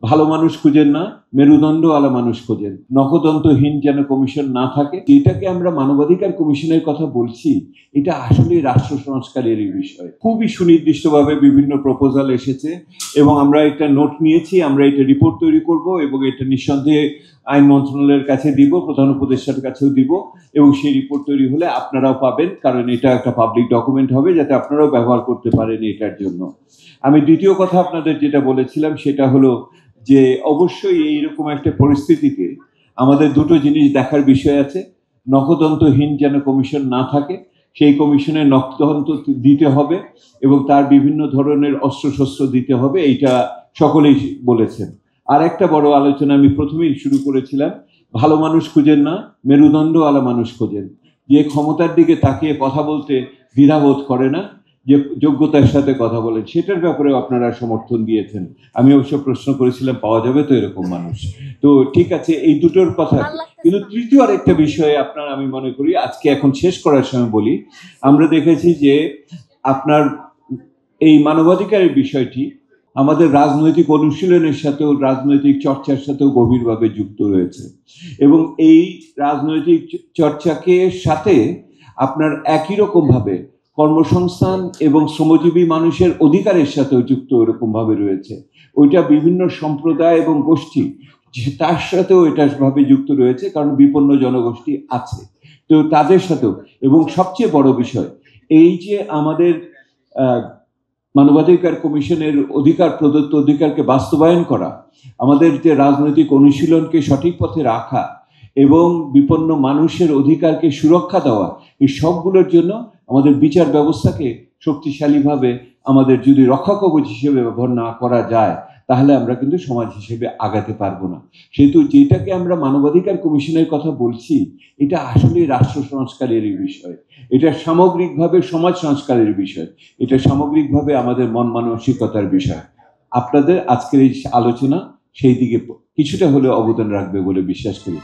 ভালো মানুষ খুঁজেন না, মেরুদণ্ডওয়ালা মানুষ খোঁজেন। নখদন্তহীন যেন কমিশন না থাকে। যেটাকে আমরা মানবাধিকার কমিশনের কথা বলছি, এটা আসলে রাষ্ট্র সংস্কারের বিষয়। খুবই সুনির্দিষ্টভাবে বিভিন্ন প্রপোজাল এসেছে এবং আমরা একটা নোট নিয়েছি, আমরা এটা রিপোর্ট তৈরি করব এবং এটা নিঃসন্দেহে আইন মন্ত্রণালয়ের কাছে দিব, প্রধান উপদেষ্টার কাছেও দিব এবং সেই রিপোর্ট তৈরি হলে আপনারাও পাবেন, কারণ এটা একটা পাবলিক ডকুমেন্ট হবে যাতে আপনারাও ব্যবহার করতে পারেন এটার জন্য। আমি দ্বিতীয় কথা আপনাদের যেটা বলেছিলাম সেটা হলো যে অবশ্যই এইরকম একটা পরিস্থিতিতে আমাদের দুটো জিনিস দেখার বিষয় আছে। নখদন্তহীন যেন কমিশন না থাকে, সেই কমিশনে নখদন্ত দিতে হবে এবং তার বিভিন্ন ধরনের অস্ত্রশস্ত্র দিতে হবে, এইটা সকলেই বলেছেন। আর একটা বড় আলোচনা আমি প্রথমেই শুরু করেছিলাম, ভালো মানুষ খুঁজেন না, মেরুদণ্ডওয়ালা মানুষ খোঁজেন, যে ক্ষমতার দিকে তাকিয়ে কথা বলতে দ্বিধাবোধ করে না, যে যোগ্যতার সাথে কথা বলেন, সেটার ব্যাপারেও আপনারা সমর্থন দিয়েছেন। আমি অবশ্য প্রশ্ন করেছিলাম পাওয়া যাবে তো এরকম মানুষ। তো ঠিক আছে, এই দুটোর কথা। কিন্তু তৃতীয় আরেকটা বিষয়ে আপনার আমি মনে করি আজকে এখন শেষ করার সময় বলি, আমরা দেখেছি যে আপনার এই মানবাধিকারের বিষয়টি আমাদের রাজনৈতিক অনুশীলনের সাথেও, রাজনৈতিক চর্চার সাথেও গভীরভাবে যুক্ত রয়েছে এবং এই রাজনৈতিক চর্চাকে সাথে আপনার একই রকম ভাবে কর্মসংস্থান এবং শ্রমজীবী মানুষের অধিকারের সাথেও যুক্ত এরকম ভাবে রয়েছে। ওইটা বিভিন্ন সম্প্রদায় এবং গোষ্ঠী তার সাথেও এটা ভাবে যুক্ত রয়েছে, কারণ বিপন্ন জনগোষ্ঠী আছে তো তাদের সাথেও। এবং সবচেয়ে বড় বিষয় এই যে আমাদের মানবাধিকার কমিশনের অধিকার প্রদত্ত অধিকারকে বাস্তবায়ন করা, আমাদের যে রাজনৈতিক অনুশীলনকে সঠিক পথে রাখা এবং বিপন্ন মানুষের অধিকারকে সুরক্ষা দেওয়া, এই সবগুলোর জন্য আমাদের বিচার ব্যবস্থাকে শক্তিশালীভাবে আমাদের যদি রক্ষা কবচ হিসেবে ব্যবহার না করা যায়, তাহলে আমরা কিন্তু সমাজ হিসেবে আগাতে পারবো না। সেহেতু যেটাকে আমরা মানবাধিকার কমিশনের কথা বলছি, এটা আসলে রাষ্ট্র সংস্কারের বিষয়, এটা সামগ্রিকভাবে সমাজ সংস্কারের বিষয়, এটা সামগ্রিকভাবে আমাদের মন মানসিকতার বিষয়। আপনাদের আজকের এই আলোচনা সেই দিকে কিছুটা হলেও অবদান রাখবে বলে বিশ্বাস করি।